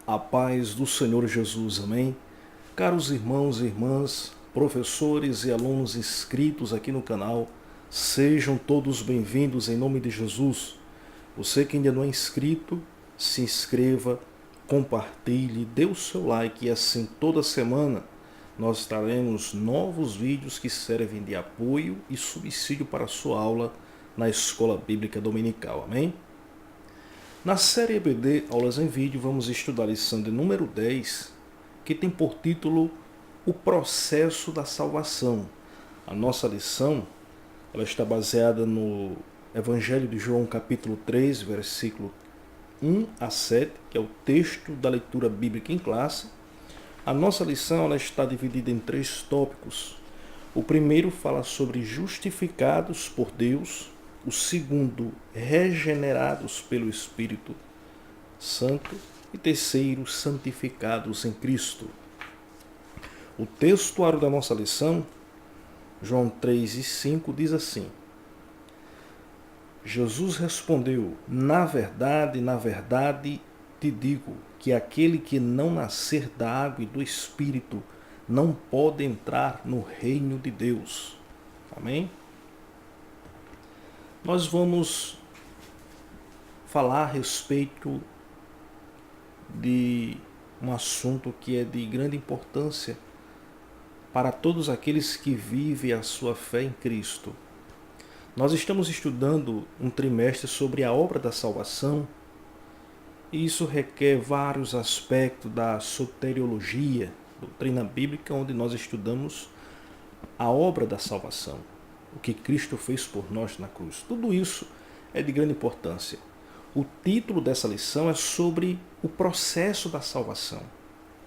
A paz do Senhor Jesus, amém? Caros irmãos e irmãs, professores e alunos inscritos aqui no canal, sejam todos bem-vindos em nome de Jesus. Você que ainda não é inscrito, se inscreva, compartilhe, dê o seu like e assim toda semana nós traremos novos vídeos que servem de apoio e subsídio para a sua aula na Escola Bíblica Dominical, amém? Na série EBD Aulas em Vídeo, vamos estudar a lição de número 10, que tem por título O Processo da Salvação. A nossa lição ela está baseada no Evangelho de João, capítulo 3, versículo 1 a 7, que é o texto da leitura bíblica em classe. A nossa lição ela está dividida em 3 tópicos. O primeiro fala sobre justificados por Deus. O segundo, regenerados pelo Espírito Santo. E terceiro, santificados em Cristo. O textuário da nossa lição, João 3:5, diz assim: Jesus respondeu: na verdade, te digo que aquele que não nascer da água e do Espírito não pode entrar no reino de Deus. Amém? Nós vamos falar a respeito de um assunto que é de grande importância para todos aqueles que vivem a sua fé em Cristo. Nós estamos estudando um trimestre sobre a obra da salvação, e isso requer vários aspectos da soteriologia, doutrina bíblica, onde nós estudamos a obra da salvação, o que Cristo fez por nós na cruz. Tudo isso é de grande importância. O título dessa lição é sobre o processo da salvação.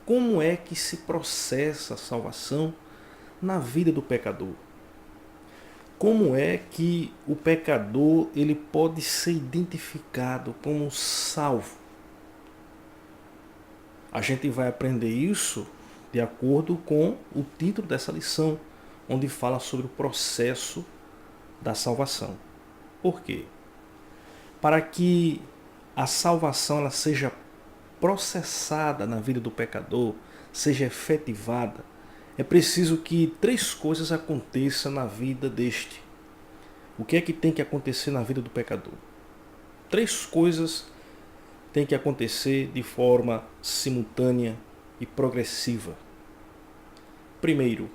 Como é que se processa a salvação na vida do pecador? Como é que o pecador ele pode ser identificado como salvo? A gente vai aprender isso de acordo com o título dessa lição, onde fala sobre o processo da salvação. Por quê? Para que a salvação ela seja processada na vida do pecador, seja efetivada, é preciso que 3 coisas aconteçam na vida deste. O que é que tem que acontecer na vida do pecador? 3 coisas têm que acontecer de forma simultânea e progressiva. Primeiro,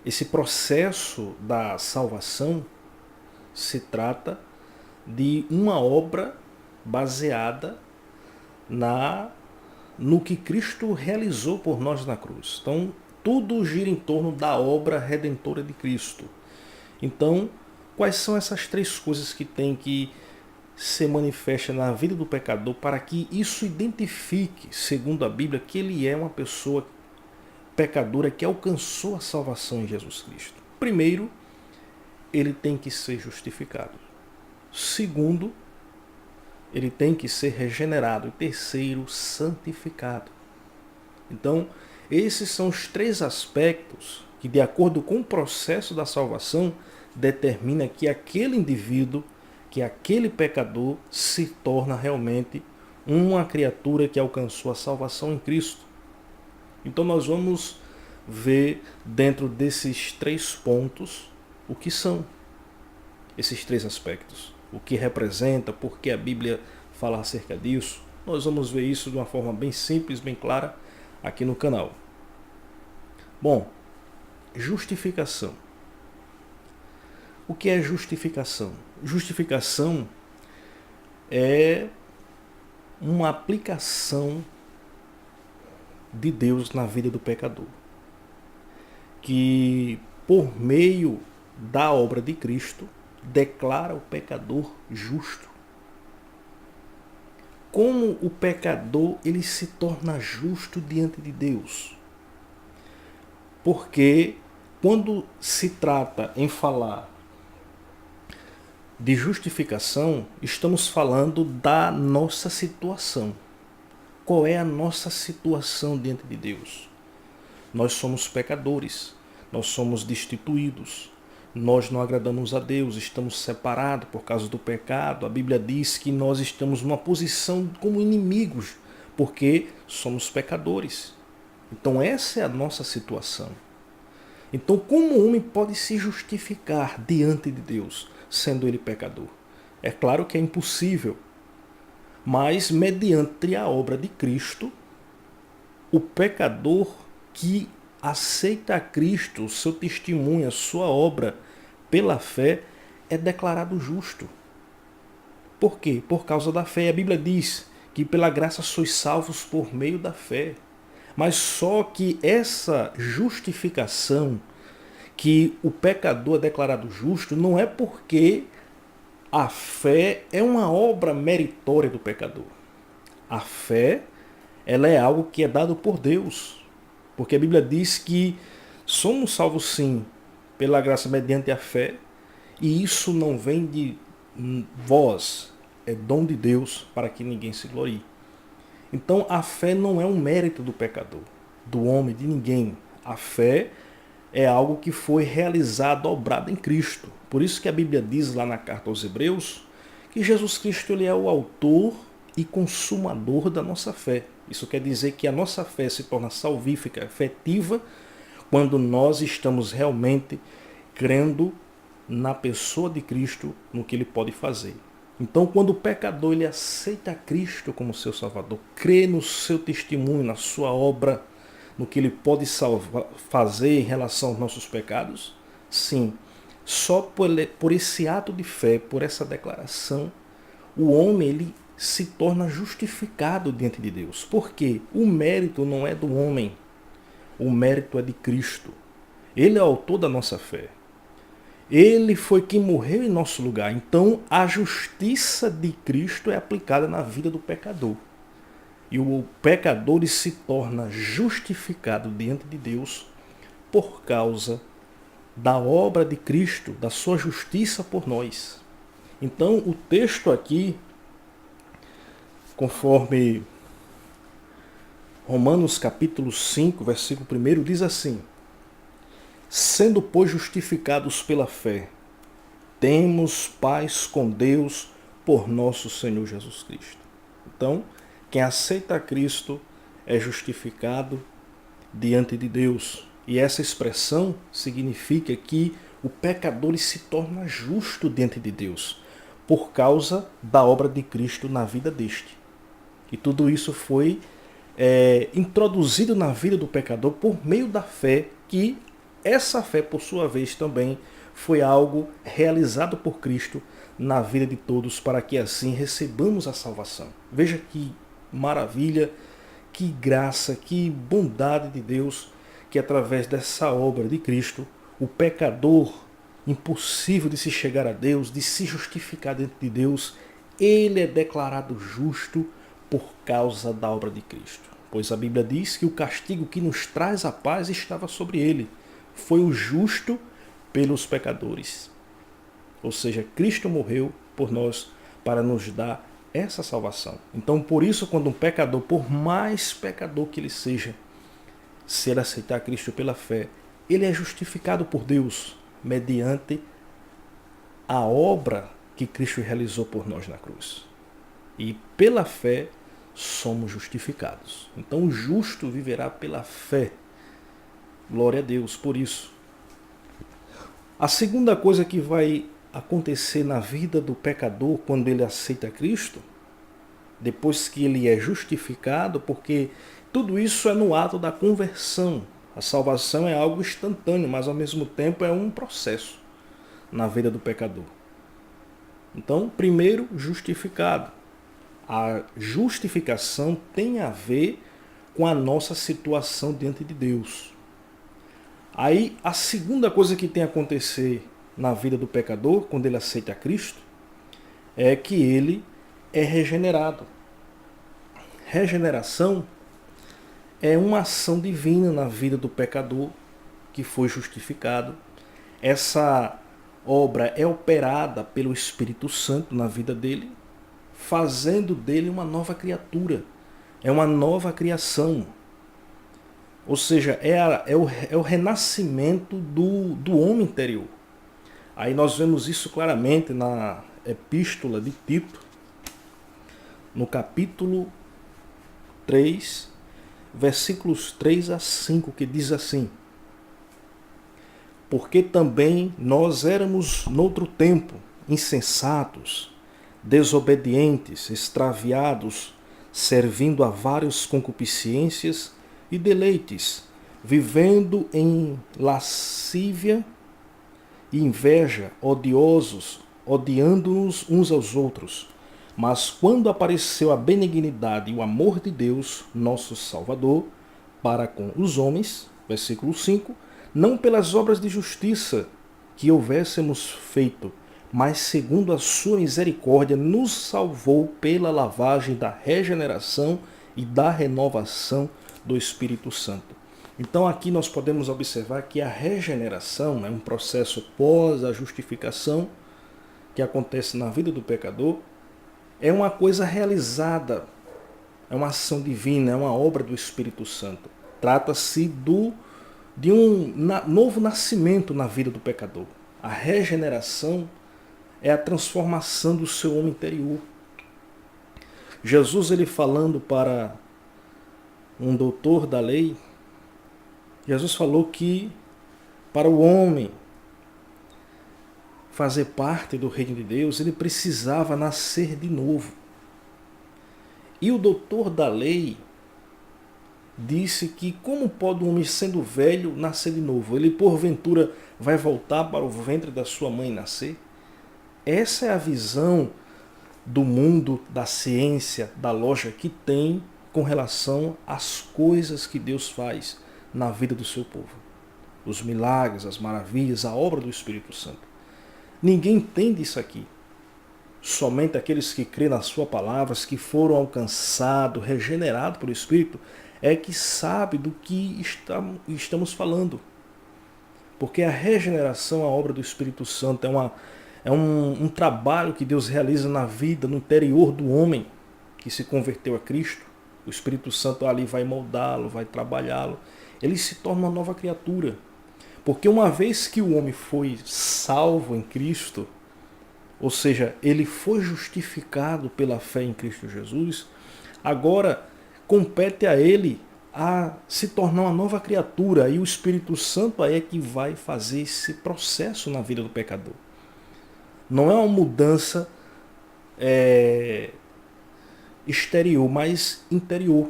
esse processo da salvação se trata de uma obra baseada no que Cristo realizou por nós na cruz. Então, tudo gira em torno da obra redentora de Cristo. Então, quais são essas 3 coisas que tem que se manifestar na vida do pecador para que isso identifique, segundo a Bíblia, que ele é uma pessoa pecadora que alcançou a salvação em Jesus Cristo? Primeiro, ele tem que ser justificado. Segundo, ele tem que ser regenerado. E terceiro, santificado. Então, esses são os 3 aspectos que, de acordo com o processo da salvação, determina que aquele indivíduo, que aquele pecador se torna realmente uma criatura que alcançou a salvação em Cristo. Então nós vamos ver dentro desses 3 pontos o que são esses 3 aspectos, o que representa, por que a Bíblia fala acerca disso. Nós vamos ver isso de uma forma bem simples, bem clara aqui no canal. Bom, justificação. O que é justificação? Justificação é uma aplicação de Deus na vida do pecador, que por meio da obra de Cristo declara o pecador justo. Como o pecador ele se torna justo diante de Deus? Porque quando se trata em falar de justificação, estamos falando da nossa situação. Qual é a nossa situação diante de Deus? Nós somos pecadores, nós somos destituídos, nós não agradamos a Deus, estamos separados por causa do pecado. A Bíblia diz que nós estamos numa posição como inimigos, porque somos pecadores. Então essa é a nossa situação. Então como o homem pode se justificar diante de Deus, sendo ele pecador? É claro que é impossível, mas mediante a obra de Cristo, o pecador que aceita a Cristo, o seu testemunho, a sua obra pela fé, é declarado justo. Por quê? Por causa da fé. A Bíblia diz que pela graça sois salvos por meio da fé. Mas só que essa justificação, que o pecador é declarado justo, não é porque a fé é uma obra meritória do pecador. A fé, ela é algo que é dado por Deus. Porque a Bíblia diz que somos salvos sim pela graça mediante a fé, e isso não vem de vós, é dom de Deus para que ninguém se glorie. Então a fé não é um mérito do pecador, do homem, de ninguém. A fé é algo que foi realizado, obrado em Cristo. Por isso que a Bíblia diz lá na carta aos Hebreus que Jesus Cristo ele é o autor e consumador da nossa fé. Isso quer dizer que a nossa fé se torna salvífica, efetiva, quando nós estamos realmente crendo na pessoa de Cristo, no que ele pode fazer. Então, quando o pecador ele aceita Cristo como seu Salvador, crê no seu testemunho, na sua obra, no que ele pode fazer em relação aos nossos pecados, sim, só por esse ato de fé, por essa declaração, o homem ele se torna justificado diante de Deus. Por quê? O mérito não é do homem, o mérito é de Cristo. Ele é o autor da nossa fé. Ele foi quem morreu em nosso lugar. Então a justiça de Cristo é aplicada na vida do pecador. E o pecador ele se torna justificado diante de Deus por causa da obra de Cristo, da sua justiça por nós. Então o texto aqui, conforme Romanos capítulo 5, versículo 1, diz assim: sendo, pois, justificados pela fé, temos paz com Deus por nosso Senhor Jesus Cristo. Então, quem aceita a Cristo é justificado diante de Deus. E essa expressão significa que o pecador se torna justo diante de Deus por causa da obra de Cristo na vida deste. E tudo isso foi introduzido na vida do pecador por meio da fé, que essa fé, por sua vez, também foi algo realizado por Cristo na vida de todos, para que assim recebamos a salvação. Veja que maravilha, que graça, que bondade de Deus, que através dessa obra de Cristo, o pecador, impossível de se chegar a Deus, de se justificar diante de Deus, ele é declarado justo por causa da obra de Cristo. Pois a Bíblia diz que o castigo que nos traz a paz estava sobre ele. Foi o justo pelos pecadores. Ou seja, Cristo morreu por nós para nos dar essa salvação. Então, por isso, quando um pecador, por mais pecador que ele seja, se ele aceitar Cristo pela fé, ele é justificado por Deus mediante a obra que Cristo realizou por nós na cruz. E pela fé somos justificados. Então o justo viverá pela fé. Glória a Deus por isso. A segunda coisa que vai acontecer na vida do pecador quando ele aceita Cristo, depois que ele é justificado, porque tudo isso é no ato da conversão. A salvação é algo instantâneo, mas ao mesmo tempo é um processo na vida do pecador. Então, primeiro, justificado. A justificação tem a ver com a nossa situação diante de Deus. Aí, a segunda coisa que tem a acontecer na vida do pecador, quando ele aceita Cristo, é que ele é regenerado. Regeneração é uma ação divina na vida do pecador que foi justificado. Essa obra é operada pelo Espírito Santo na vida dele, fazendo dele uma nova criatura. É uma nova criação. Ou seja, é o renascimento do homem interior. Aí nós vemos isso claramente na Epístola de Tito, no capítulo 3, versículos 3 a 5, que diz assim: porque também nós éramos noutro tempo insensatos, desobedientes, extraviados, servindo a várias concupiscências e deleites, vivendo em lascívia e inveja, odiosos, odiando-nos uns aos outros. Mas quando apareceu a benignidade e o amor de Deus, nosso Salvador, para com os homens, versículo 5, não pelas obras de justiça que houvéssemos feito, mas segundo a sua misericórdia, nos salvou pela lavagem da regeneração e da renovação do Espírito Santo. Então aqui nós podemos observar que a regeneração é um processo pós a justificação que acontece na vida do pecador, é uma coisa realizada, é uma ação divina, é uma obra do Espírito Santo. Trata-se de um novo nascimento na vida do pecador. A regeneração é a transformação do seu homem interior. Jesus, ele falando para um doutor da lei, Jesus falou que para o homem fazer parte do reino de Deus, ele precisava nascer de novo. E o doutor da lei disse que como pode um homem sendo velho nascer de novo? Ele porventura vai voltar para o ventre da sua mãe e nascer? Essa é a visão do mundo, da ciência, da lógica que tem com relação às coisas que Deus faz na vida do seu povo. Os milagres, as maravilhas, a obra do Espírito Santo. Ninguém entende isso aqui. Somente aqueles que crêem nas suas palavras, que foram alcançados, regenerados pelo Espírito, é que sabe do que estamos falando. Porque a regeneração, a obra do Espírito Santo, é um trabalho que Deus realiza na vida, no interior do homem que se converteu a Cristo. O Espírito Santo ali vai moldá-lo, vai trabalhá-lo. Ele se torna uma nova criatura. Porque uma vez que o homem foi salvo em Cristo, ou seja, ele foi justificado pela fé em Cristo Jesus, agora compete a ele a se tornar uma nova criatura. E o Espírito Santo aí é que vai fazer esse processo na vida do pecador. Não é uma mudança exterior, mas interior.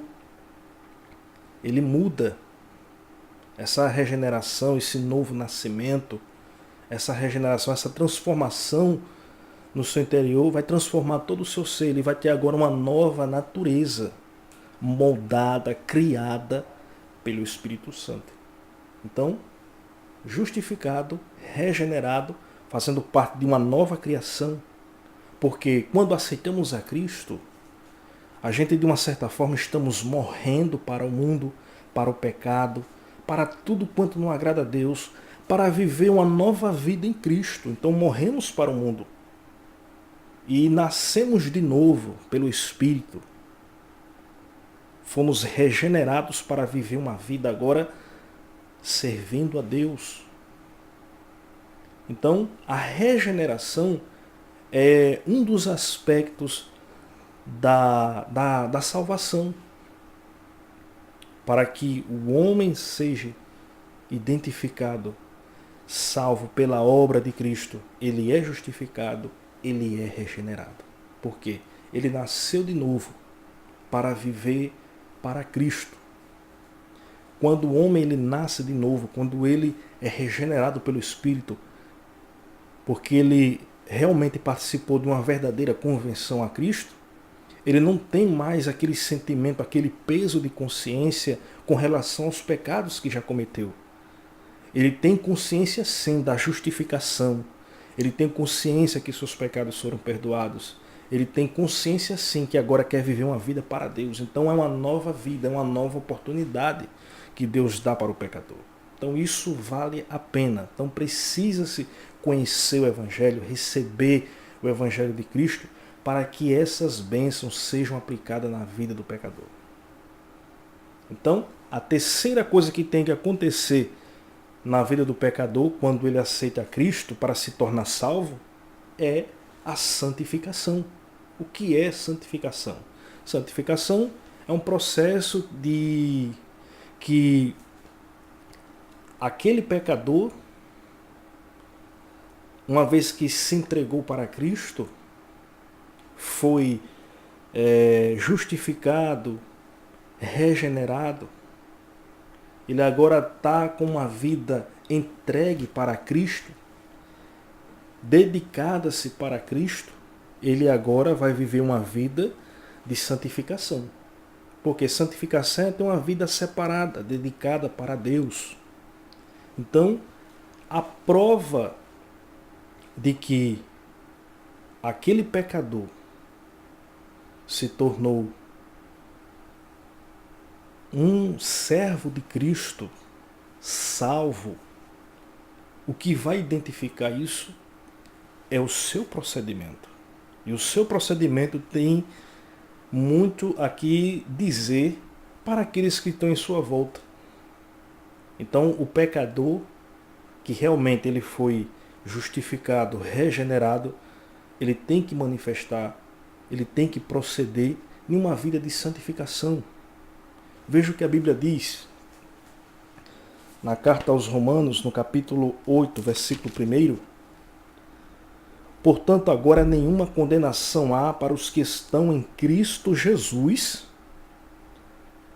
Ele muda. Essa regeneração, esse novo nascimento, essa regeneração, essa transformação no seu interior vai transformar todo o seu ser. Ele vai ter agora uma nova natureza, moldada, criada pelo Espírito Santo. Então, justificado, regenerado, fazendo parte de uma nova criação. Porque quando aceitamos a Cristo, a gente de uma certa forma estamos morrendo para o mundo, para o pecado, para tudo quanto não agrada a Deus, para viver uma nova vida em Cristo. Então morremos para o mundo e nascemos de novo pelo Espírito. Fomos regenerados para viver uma vida agora servindo a Deus. Então a regeneração é um dos aspectos da salvação. Para que o homem seja identificado, salvo pela obra de Cristo, ele é justificado, ele é regenerado. Por quê? Ele nasceu de novo para viver para Cristo. Quando o homem ele nasce de novo, quando ele é regenerado pelo Espírito, porque ele realmente participou de uma verdadeira conversão a Cristo, ele não tem mais aquele sentimento, aquele peso de consciência com relação aos pecados que já cometeu. Ele tem consciência sim da justificação. Ele tem consciência que seus pecados foram perdoados. Ele tem consciência sim que agora quer viver uma vida para Deus. Então é uma nova vida, é uma nova oportunidade que Deus dá para o pecador. Então isso vale a pena. Então precisa-se conhecer o Evangelho, receber o Evangelho de Cristo, para que essas bênçãos sejam aplicadas na vida do pecador. Então, a terceira coisa que tem que acontecer na vida do pecador, quando ele aceita Cristo para se tornar salvo, é a santificação. O que é santificação? Santificação é um processo de que aquele pecador, uma vez que se entregou para Cristo, foi justificado, regenerado, ele agora está com uma vida entregue para Cristo, dedicada-se para Cristo, ele agora vai viver uma vida de santificação. Porque santificação é ter uma vida separada, dedicada para Deus. Então, a prova de que aquele pecador se tornou um servo de Cristo, salvo, o que vai identificar isso é o seu procedimento. E o seu procedimento tem muito aqui dizer para aqueles que estão em sua volta. Então, o pecador que realmente ele foi justificado, regenerado, ele tem que manifestar, ele tem que proceder em uma vida de santificação. Veja o que a Bíblia diz na carta aos Romanos, no capítulo 8, versículo 1. Portanto, agora nenhuma condenação há para os que estão em Cristo Jesus,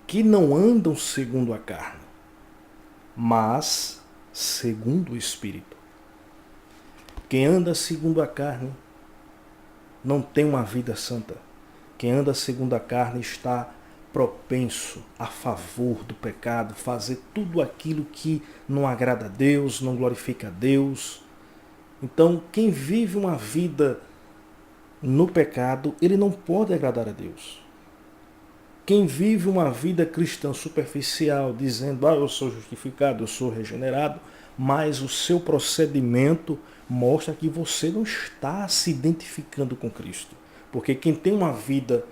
que não andam segundo a carne, mas segundo o Espírito. Quem anda segundo a carne não tem uma vida santa. Quem anda segundo a carne está propenso a favor do pecado, fazer tudo aquilo que não agrada a Deus, não glorifica a Deus. Então, quem vive uma vida no pecado, ele não pode agradar a Deus. Quem vive uma vida cristã superficial, dizendo, eu sou justificado, eu sou regenerado, mas o seu procedimento mostra que você não está se identificando com Cristo. Porque quem tem uma vida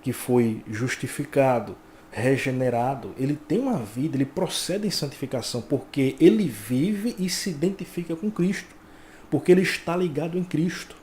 que foi justificado, regenerado, ele tem uma vida, ele procede em santificação, porque ele vive e se identifica com Cristo, porque ele está ligado em Cristo.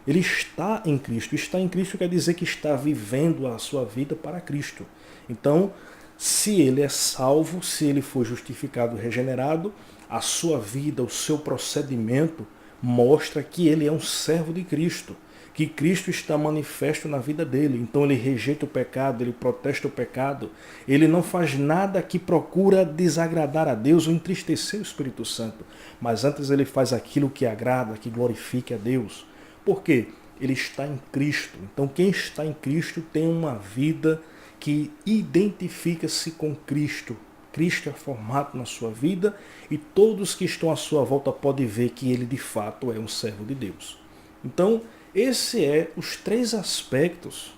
Ele está em Cristo. Estar em Cristo quer dizer que está vivendo a sua vida para Cristo. Então, se ele é salvo, se ele foi justificado, regenerado, a sua vida, o seu procedimento mostra que ele é um servo de Cristo, que Cristo está manifesto na vida dele. Então ele rejeita o pecado, ele protesta o pecado, ele não faz nada que procura desagradar a Deus ou entristecer o Espírito Santo, mas antes ele faz aquilo que agrada, que glorifique a Deus. Por quê? Ele está em Cristo. Então quem está em Cristo tem uma vida que identifica-se com Cristo. Cristo é formado na sua vida e todos que estão à sua volta podem ver que ele de fato é um servo de Deus. Então, esse é os 3 aspectos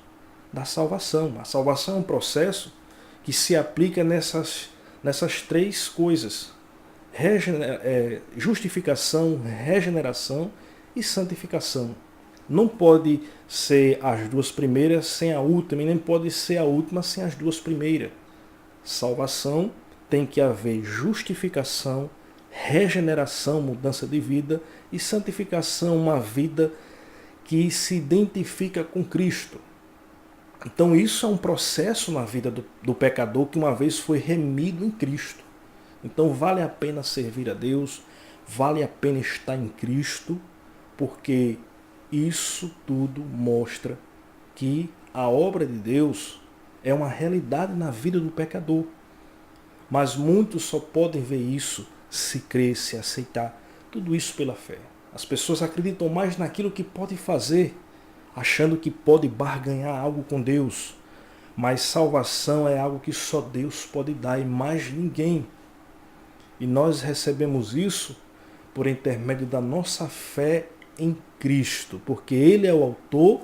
da salvação. A salvação é um processo que se aplica nessas 3 coisas. Justificação, regeneração e santificação. Não pode ser as 2 primeiras sem a última, e nem pode ser a última sem as 2 primeiras. Salvação tem que haver justificação, regeneração, mudança de vida, e santificação, uma vida que se identifica com Cristo. Então isso é um processo na vida do pecador que uma vez foi remido em Cristo. Então vale a pena servir a Deus, vale a pena estar em Cristo, porque isso tudo mostra que a obra de Deus é uma realidade na vida do pecador. Mas muitos só podem ver isso se crer, se aceitar. Tudo isso pela fé. As pessoas acreditam mais naquilo que pode fazer, achando que pode barganhar algo com Deus. Mas salvação é algo que só Deus pode dar e mais ninguém. E nós recebemos isso por intermédio da nossa fé em Cristo, porque Ele é o autor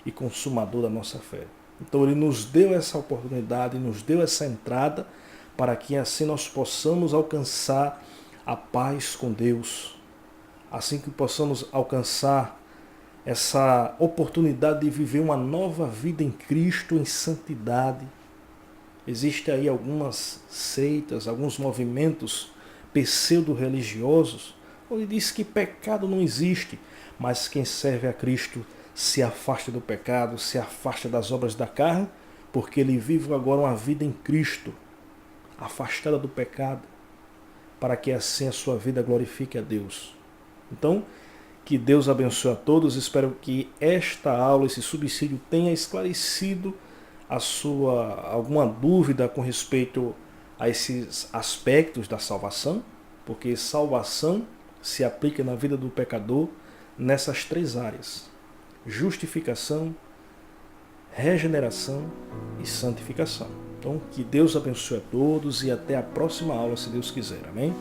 e consumador da nossa fé. Então Ele nos deu essa oportunidade, nos deu essa entrada, para que assim nós possamos alcançar a paz com Deus, assim que possamos alcançar essa oportunidade de viver uma nova vida em Cristo, em santidade, Existem aí algumas seitas, alguns movimentos pseudo-religiosos, onde diz que pecado não existe, mas quem serve a Cristo se afasta do pecado, se afasta das obras da carne, porque ele vive agora uma vida em Cristo, afastada do pecado, para que assim a sua vida glorifique a Deus. Então, que Deus abençoe a todos. Espero que esta aula, esse subsídio, tenha esclarecido alguma dúvida com respeito a esses aspectos da salvação, porque salvação se aplica na vida do pecador nessas três áreas: justificação, regeneração e santificação. Então, que Deus abençoe a todos e até a próxima aula, se Deus quiser. Amém?